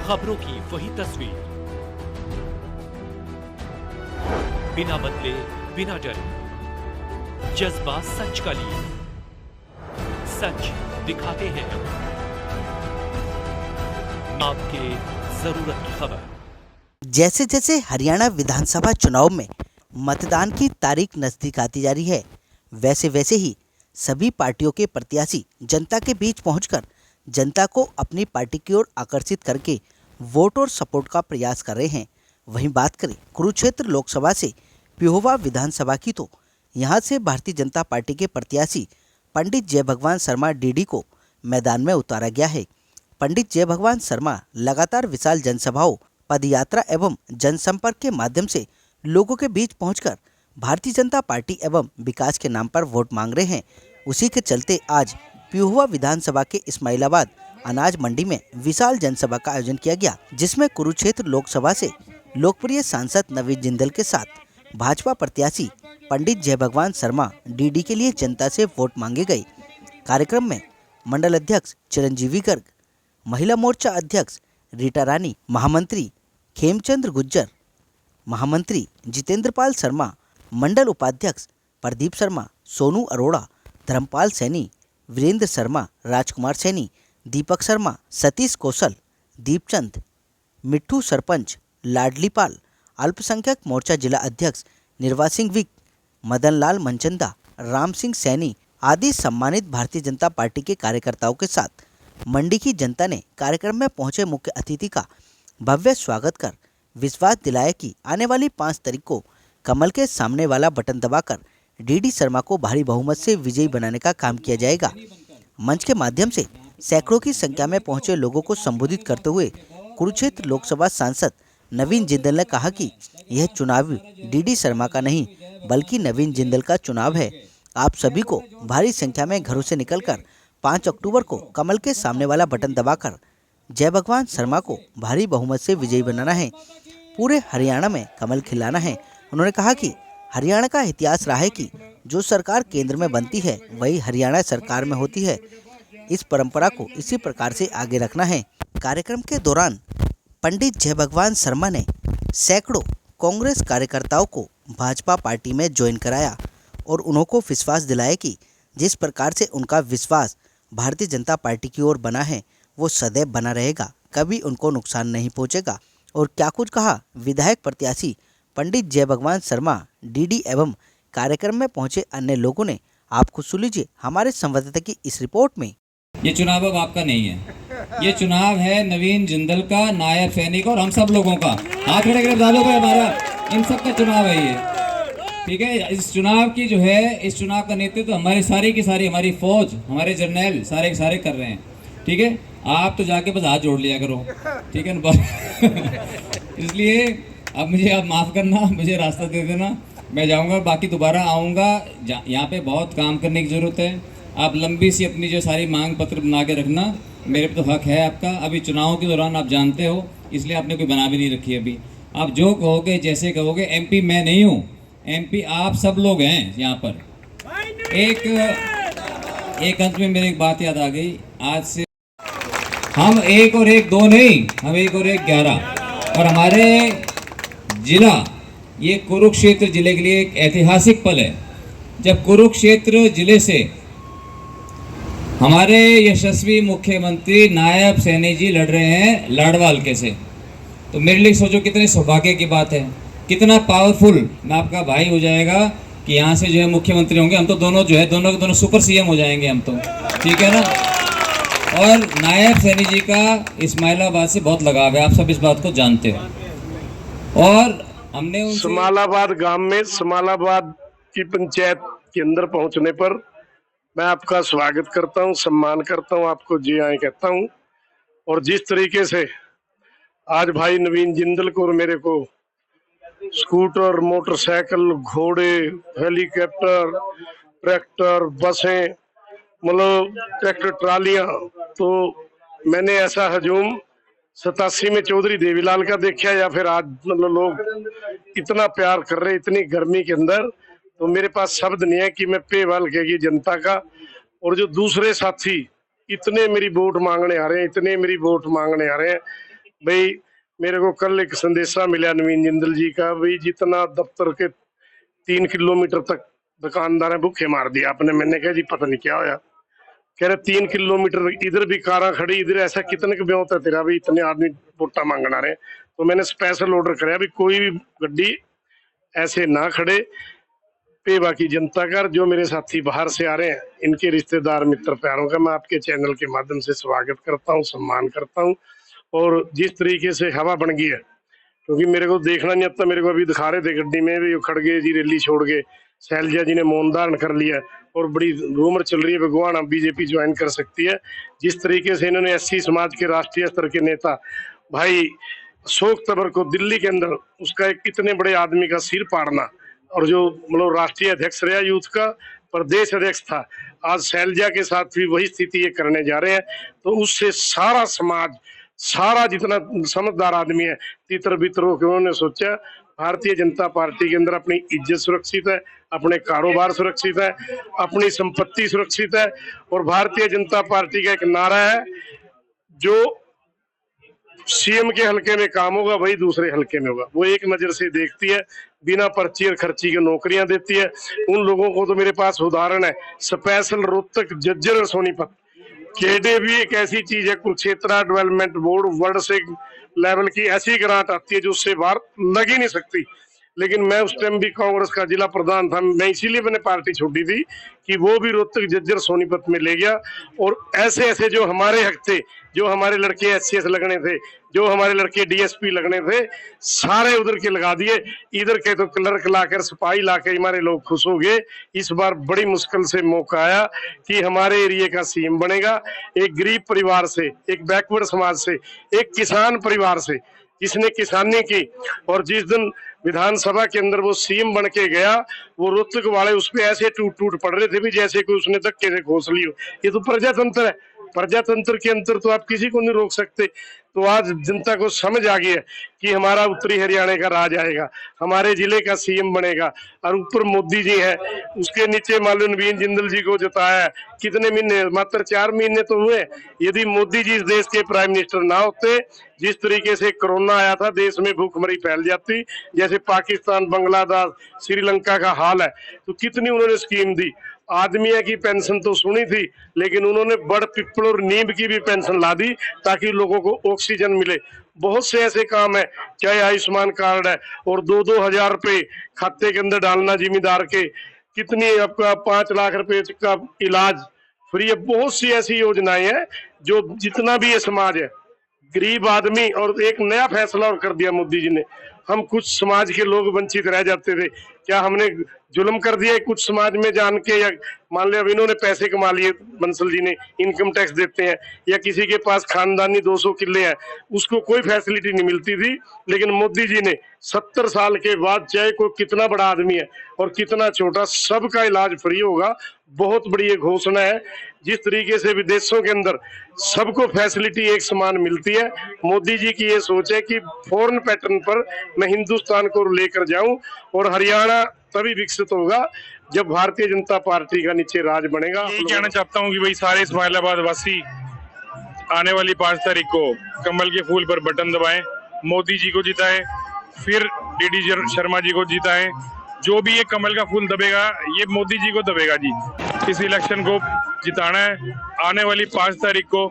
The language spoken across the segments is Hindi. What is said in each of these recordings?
खबरों की वही तस्वीर, बिना बदले बिना डरे, जज्बा सच का लिए, सच दिखाते हैं आपके जरूरत की खबर। जैसे जैसे हरियाणा विधानसभा चुनाव में मतदान की तारीख नजदीक आती जा रही है, वैसे वैसे ही सभी पार्टियों के प्रत्याशी जनता के बीच पहुंचकर जनता को अपनी पार्टी की ओर आकर्षित करके वोट और सपोर्ट का प्रयास कर रहे हैं। वहीं बात करें कुरुक्षेत्र लोकसभा से पिहोवा विधानसभा की, तो यहां से भारतीय जनता पार्टी के प्रत्याशी पंडित जय भगवान शर्मा डीडी को मैदान में उतारा गया है। पंडित जय भगवान शर्मा लगातार विशाल जनसभाओं, पदयात्रा एवं जनसंपर्क के माध्यम से लोगों के बीच पहुंचकर भारतीय जनता पार्टी एवं विकास के नाम पर वोट मांग रहे हैं। उसी के चलते आज पिहोवा विधानसभा के इस्माइलाबाद अनाज मंडी में विशाल जनसभा का आयोजन किया गया, जिसमें कुरुक्षेत्र लोकसभा से लोकप्रिय सांसद नवीन जिंदल के साथ भाजपा प्रत्याशी पंडित जय भगवान शर्मा डीडी के लिए जनता से वोट मांगे गए। कार्यक्रम में मंडल अध्यक्ष चिरंजीवी गर्ग, महिला मोर्चा अध्यक्ष रीटा रानी, महामंत्री खेमचंद्र गुज्जर, महामंत्री जितेंद्र पाल शर्मा, मंडल उपाध्यक्ष प्रदीप शर्मा, सोनू अरोड़ा, धर्मपाल सैनी, वीरेंद्र शर्मा, राजकुमार सैनी, दीपक शर्मा, सतीश कौशल, दीपचंद, मिट्ठू सरपंच, लाडली पाल, अल्पसंख्यक मोर्चा जिला अध्यक्ष निर्वाल सिंह विक, मदन लाल मनचंदा, राम सिंह सैनी आदि सम्मानित भारतीय जनता पार्टी के कार्यकर्ताओं के साथ मंडी की जनता ने कार्यक्रम में पहुंचे मुख्य अतिथि का भव्य स्वागत कर विश्वास दिलाया कि आने वाली 5 तारीख को कमल के सामने वाला बटन दबाकर डीडी शर्मा को भारी बहुमत से विजयी बनाने का काम किया जाएगा। मंच के माध्यम से सैकड़ों की संख्या में पहुंचे लोगों को संबोधित करते हुए कुरुक्षेत्र लोकसभा सांसद नवीन जिंदल ने कहा कि यह चुनाव डीडी शर्मा का नहीं बल्कि नवीन जिंदल का चुनाव है। आप सभी को भारी संख्या में घरों से निकलकर 5 अक्टूबर को कमल के सामने वाला बटन दबाकर जय भगवान शर्मा को भारी बहुमत से विजयी बनाना है। पूरे हरियाणा में कमल खिलाना है। उन्होंने कहा कि हरियाणा का इतिहास रहा है कि जो सरकार केंद्र में बनती है वही हरियाणा सरकार में होती है। इस परंपरा को इसी प्रकार से आगे रखना है। कार्यक्रम के दौरान पंडित जय भगवान शर्मा ने सैकड़ों कांग्रेस कार्यकर्ताओं को भाजपा पार्टी में ज्वाइन कराया और उनको विश्वास दिलाया कि जिस प्रकार से उनका विश्वास भारतीय जनता पार्टी की ओर बना है वो सदैव बना रहेगा, कभी उनको नुकसान नहीं पहुंचेगा। और क्या कुछ कहा विधायक प्रत्याशी पंडित जय भगवान शर्मा डीडी एवं कार्यक्रम में पहुंचे अन्य लोगों ने। आप खुद सुन लीजिए हमारे संवाददाता की इस रिपोर्ट में। ये चुनाव अब आपका नहीं है, ये चुनाव है नवीन जिंदल का, नायब सैनिक और हम सब लोगों का। हाथ खड़े कर दादों पे हमारा इन सब का चुनाव है ये, ठीक है। इस चुनाव की जो है, इस चुनाव का नेतृत्व हमारी सारी की सारी हमारी फौज, हमारे जर्नैल सारे के सारे कर रहे हैं, ठीक है। आप तो जाके बस हाथ जोड़ लिया करो, ठीक है ना। इसलिए अब मुझे आप माफ़ करना, मुझे रास्ता दे देना, मैं जाऊंगा, बाकी दोबारा आऊँगा। यहाँ पे बहुत काम करने की ज़रूरत है। आप लंबी सी अपनी जो सारी मांग पत्र बना के रखना, मेरे पे तो हक है आपका। अभी चुनाव के दौरान आप जानते हो, इसलिए आपने कोई बना भी नहीं रखी अभी। आप जो कहोगे, जैसे कहोगे। एमपी मैं नहीं हूँ, एमपी आप सब लोग हैं यहाँ पर। एक अंत में मेरी एक बात याद आ गई, आज से हम 1 और 1 2 नहीं, हम 1 और 1 11। और हमारे जिला, ये कुरुक्षेत्र जिले के लिए एक ऐतिहासिक पल है, जब कुरुक्षेत्र जिले से हमारे यशस्वी मुख्यमंत्री नायब सैनी जी लड़ रहे हैं लाडवाल के से। तो मेरे लिए सोचो कितने सौभाग्य की बात है, कितना पावरफुल मैं आपका भाई हो जाएगा कि यहाँ से जो है मुख्यमंत्री होंगे। हम तो दोनों जो है, दोनों के दोनों सुपर सीएम हो जाएंगे हम तो, ठीक है ना। और नायब सैनी जी का इस्माइलाबाद से बहुत लगाव है, आप सब इस बात को जानते हो। और हमने इस्माइलाबाद गांव में, इस्माइलाबाद की पंचायत के अंदर पहुंचने पर मैं आपका स्वागत करता हूं, सम्मान करता हूं, आपको जी आए कहता हूं। और जिस तरीके से आज भाई नवीन जिंदल को और मेरे को स्कूटर, मोटरसाइकिल, घोड़े, हेलीकॉप्टर, ट्रैक्टर, बसें, मतलब ट्रैक्टर ट्रालियां, तो मैंने ऐसा हजूम 87 में चौधरी देवीलाल का देखा, या फिर आज मतलब लोग इतना प्यार कर रहे इतनी गर्मी के अंदर, तो मेरे पास शब्द नहीं है कि मैं पेवाल कहेगी जनता का। और जो दूसरे साथी इतने मेरी वोट मांगने आ रहे हैं, इतने मेरी वोट मांगने आ रहे हैं, भाई मेरे को कल एक संदेशा मिला नवीन जिंदल जी का, भाई जितना दफ्तर के 3 किलोमीटर तक दुकानदार है भूखे मार दिया आपने। मैंने कहा जी पता नहीं क्या होया। कह रहे 3 किलोमीटर इधर भी कारा खड़ी, इधर ऐसा कितने के ब्योत है तेरा, भी इतने आदमी वोटा मांगना रहे। तो मैंने स्पेशल ऑर्डर कराया भी कोई भी गड्डी ऐसे ना खड़े। पे बाकी जनता का, जो मेरे साथी बाहर से आ रहे हैं, इनके रिश्तेदार मित्र प्यारों का मैं आपके चैनल के माध्यम से स्वागत करता हूँ, सम्मान करता हूँ। और जिस तरीके से हवा बन गई है, क्योंकि मेरे को देखना नहीं आता, मेरे को अभी दिखा रहे थे गड्डी में भी खड़गे जी रैली छोड़ के शैलजा जी ने मौन धारण कर लिया और बड़ी रूमर चल रही है भगवान अब बीजेपी ज्वाइन कर सकती है। जिस तरीके से इन्होंने एससी समाज के राष्ट्रीय स्तर के नेता भाई अशोक तंवर को दिल्ली के अंदर उसका एक इतने बड़े आदमी का सिर पाड़ना, और जो मतलब राष्ट्रीय अध्यक्ष रहा यूथ का, प्रदेश अध्यक्ष था, आज शैलजा के साथ भी वही स्थिति ये करने जा रहे हैं। तो उससे सारा समाज, सारा जितना समझदार आदमी है तितर बितर होकर उन्होंने सोचा भारतीय जनता पार्टी के अंदर अपनी इज्जत सुरक्षित है, अपने कारोबार सुरक्षित है, अपनी संपत्ति सुरक्षित है। और भारतीय जनता पार्टी का एक नारा है, जो सीएम के हलके में काम होगा वही दूसरे हलके में होगा। वो एक नजर से देखती है, बिना पर्ची और खर्ची के नौकरियां देती है। उन लोगों को तो मेरे पास उदाहरण है, स्पेशल रोहतक झज्जर और सोनीपत केडे भी एक ऐसी चीज है, कुरुक्षेत्र डेवलपमेंट बोर्ड वर्ल्ड से लेवल की ऐसी ग्रांट आती है जो उससे बाहर लग ही नहीं सकती। लेकिन मैं उस टाइम भी कांग्रेस का जिला प्रधान था, मैं इसीलिए मैंने पार्टी छोड़ी थी कि वो भी रोहतक झज्जर सोनीपत में ले गया। और ऐसे ऐसे जो हमारे हक थे, जो हमारे लड़के एससीएस लगने थे, जो हमारे लड़के डीएसपी लगने थे, सारे उधर के लगा दिए। इधर के तो क्लर्क लाकर सिपाही लाकर हमारे लोग खुश हो गए। इस बार बड़ी मुश्किल से मौका आया कि हमारे एरिया का सीएम बनेगा, एक गरीब परिवार से, एक बैकवर्ड समाज से, एक किसान परिवार से जिसने किसानी की। और जिस दिन विधानसभा के अंदर वो सीएम बन के गया, वो रोहतक वाले उस पे ऐसे टूट टूट पड़ रहे थे भी जैसे कोई उसने धक्के से घोंस ली हो। ये तो प्रजातंत्र है, प्रजातंत्र के अंदर तो आप किसी को नहीं रोक सकते। तो आज जनता को समझ आ गई है कि हमारा उत्तरी हरियाणा का राज आएगा, हमारे जिले का सीएम बनेगा। और ऊपर मोदी जी है, उसके नीचे मान लो नवीन जिंदल जी को जिताया है। कितने महीने, मात्र 4 महीने तो हुए। यदि मोदी जी इस देश के प्राइम मिनिस्टर ना होते, जिस तरीके से कोरोना आया था, देश में भूखमरी फैल जाती, जैसे पाकिस्तान, बांग्लादेश, श्रीलंका का हाल है। तो कितनी उन्होंने स्कीम दी। आदमिया की पेंशन तो सुनी थी, लेकिन उन्होंने बड़ पिपल और नीम की भी पेंशन ला दी ताकि लोगों को ऑक्सीजन मिले। बहुत से ऐसे काम है, चाहे आयुष्मान कार्ड है और 2-2 हजार रुपए खाते के अंदर डालना जिम्मेदार के, कितनी आपका 5 लाख रुपए का इलाज फ्री है। बहुत सी ऐसी योजनाएं हैं जो जितना भी ये समाज है, गरीब आदमी। और एक नया फैसला और कर दिया मोदी जी ने, हम कुछ समाज के लोग वंचित रह जाते थे। क्या हमने जुल्म कर दिया कुछ समाज में जान के, या मान लिया अब इन्होंने पैसे कमा लिए, बंसल जी ने इनकम टैक्स देते हैं, या किसी के पास खानदानी 200 किले हैं, उसको कोई फैसिलिटी नहीं मिलती थी। लेकिन मोदी जी ने 70 साल के बाद, चाहे कोई कितना बड़ा आदमी है और कितना छोटा, सबका इलाज फ्री होगा। बहुत बड़ी ये घोषणा है। जिस तरीके से विदेशों के अंदर सबको फैसिलिटी एक समान मिलती है, मोदी जी की ये सोच है कि फॉरेन पैटर्न पर मैं हिंदुस्तान को लेकर जाऊं। और हरियाणा तभी विकसित होगा जब भारतीय जनता पार्टी का नीचे राज बनेगा। यही कहना चाहता हूं कि भाई सारे इस्माइलाबाद वासी आने वाली 5 तारीख को कमल के फूल पर बटन दबाएं, मोदी जी को जिताएं, फिर डीडी शर्मा जी को जिताएं। जो भी ये कमल का फूल दबेगा, ये मोदी जी को दबेगा जी। इस इलेक्शन को जिताना है। आने वाली 5 तारीख को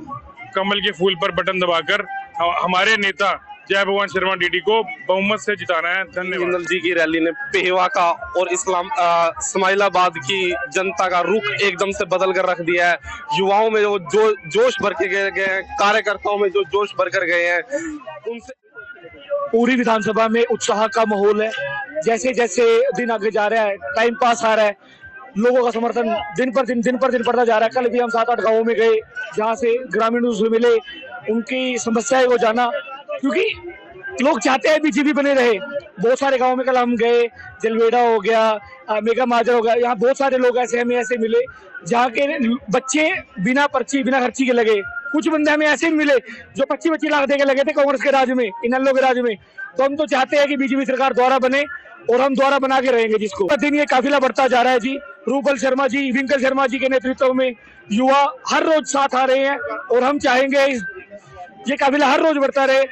कमल के फूल पर बटन दबाकर हमारे नेता जय भगवान शर्मा डीडी को बहुमत से जिताना है। धन्यवाद। जिंदल जी की रैली ने पेहवा का और इस्माइलाबाद की जनता का रुख एकदम से बदल कर रख दिया है। युवाओं में जो जोश भर के गए हैं, कार्यकर्ताओं में जो जोश भर कर गए हैं, उनसे पूरी विधानसभा में उत्साह का माहौल है। जैसे जैसे दिन आगे जा रहा है, टाइम पास आ रहा है, लोगों का समर्थन दिन पर दिन बढ़ता जा रहा है। कल भी हम 7-8 गाँवों में गए, जहाँ से ग्रामीणों से मिले, उनकी समस्याएं को जाना, क्योंकि लोग चाहते हैं बीजेपी बने रहे। बहुत सारे गाँव में कल हम गए, जलवेड़ा हो गया, मेगा माजरा हो गया, यहाँ बहुत सारे लोग ऐसे हमें ऐसे मिले जहाँ के बच्चे बिना पर्ची बिना खर्ची के लगे। कुछ बंदे हमें ऐसे मिले जो 25-25 लाख दे के लगे थे कांग्रेस के राज में, इनेलो के राज में। तो हम तो चाहते हैं कि बीजेपी सरकार दोबारा बने और हम दोबारा बना के रहेंगे जिसको। दिन ये काफिला बढ़ता जा रहा है जी। रूपल शर्मा जी, विंकल शर्मा जी के नेतृत्व में युवा हर रोज साथ आ रहे हैं और हम चाहेंगे ये काफिला हर रोज बढ़ता रहे।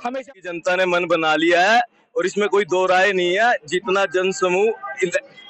हमेशा जनता ने मन बना लिया है और इसमें कोई दो राय नहीं है। जितना जन समूह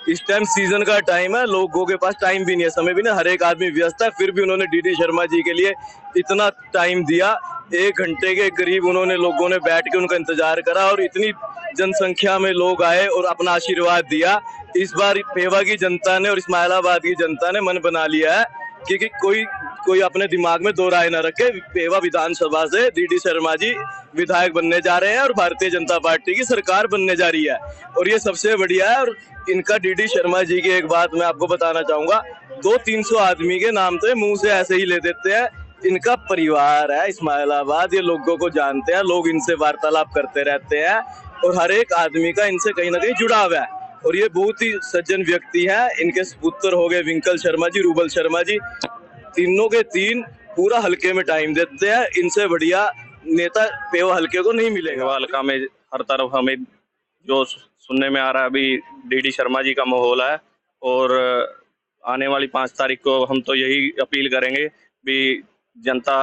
इस टाइम सीजन का टाइम है, लोगों के पास टाइम भी नहीं है, समय भी नहीं, हर एक आदमी व्यस्त है, फिर भी उन्होंने डीडी शर्मा जी के लिए इतना टाइम दिया। 1 घंटे के करीब उन्होंने लोगों ने बैठ के उनका इंतजार करा और इतनी जनसंख्या में लोग आए और अपना आशीर्वाद दिया। इस बार पेवा की जनता ने और इस्माइलाबाद की जनता ने मन बना लिया है कि कोई अपने दिमाग में दो राय न रखे। पेवा विधानसभा से डीडी शर्मा जी विधायक बनने जा रहे हैं और भारतीय जनता पार्टी की सरकार बनने जा रही है और ये सबसे बढ़िया है। और इनका डीडी शर्मा जी की एक बात मैं आपको बताना चाहूंगा, 200-300 आदमी के नाम तो मुंह से ऐसे ही ले देते हैं। इनका परिवार है इस्माइलाबाद, ये लोगों को जानते हैं, लोग इनसे वार्तालाप करते रहते हैं और हर एक आदमी का इनसे कहीं ना कहीं जुड़ाव है और ये बहुत ही सज्जन व्यक्ति हैं। इनके पुत्र हो गए विंकल शर्मा जी, रूबल शर्मा जी, तीनों के तीन पूरा हल्के में टाइम देते हैं। इनसे बढ़िया नेता पेवा हल्के को नहीं मिलेगा। पेवा हल्का में हर तरफ हमें जो सुनने में आ रहा है अभी डीडी शर्मा जी का माहौल है और आने वाली 5 तारीख को हम तो यही अपील करेंगे भी जनता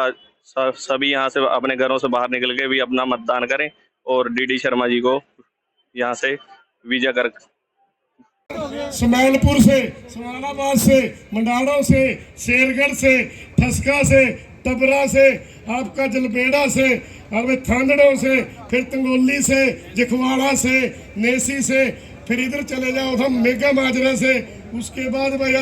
सभी यहाँ से अपने घरों से बाहर निकल के भी अपना मतदान करें और डीडी शर्मा जी को यहाँ से विजय कर। स्माइलपुर से, उस्मानाबाद से, मंडाड़ों से, शेरगढ़ से, ठसका से, टबरा से, आपका जलबेड़ा से, और थांदड़ों से, फिर तंगोली से, जिखवाड़ा से, नेसी से, फिर इधर चले जाओ हम मेगा माजरा से, उसके बाद भैया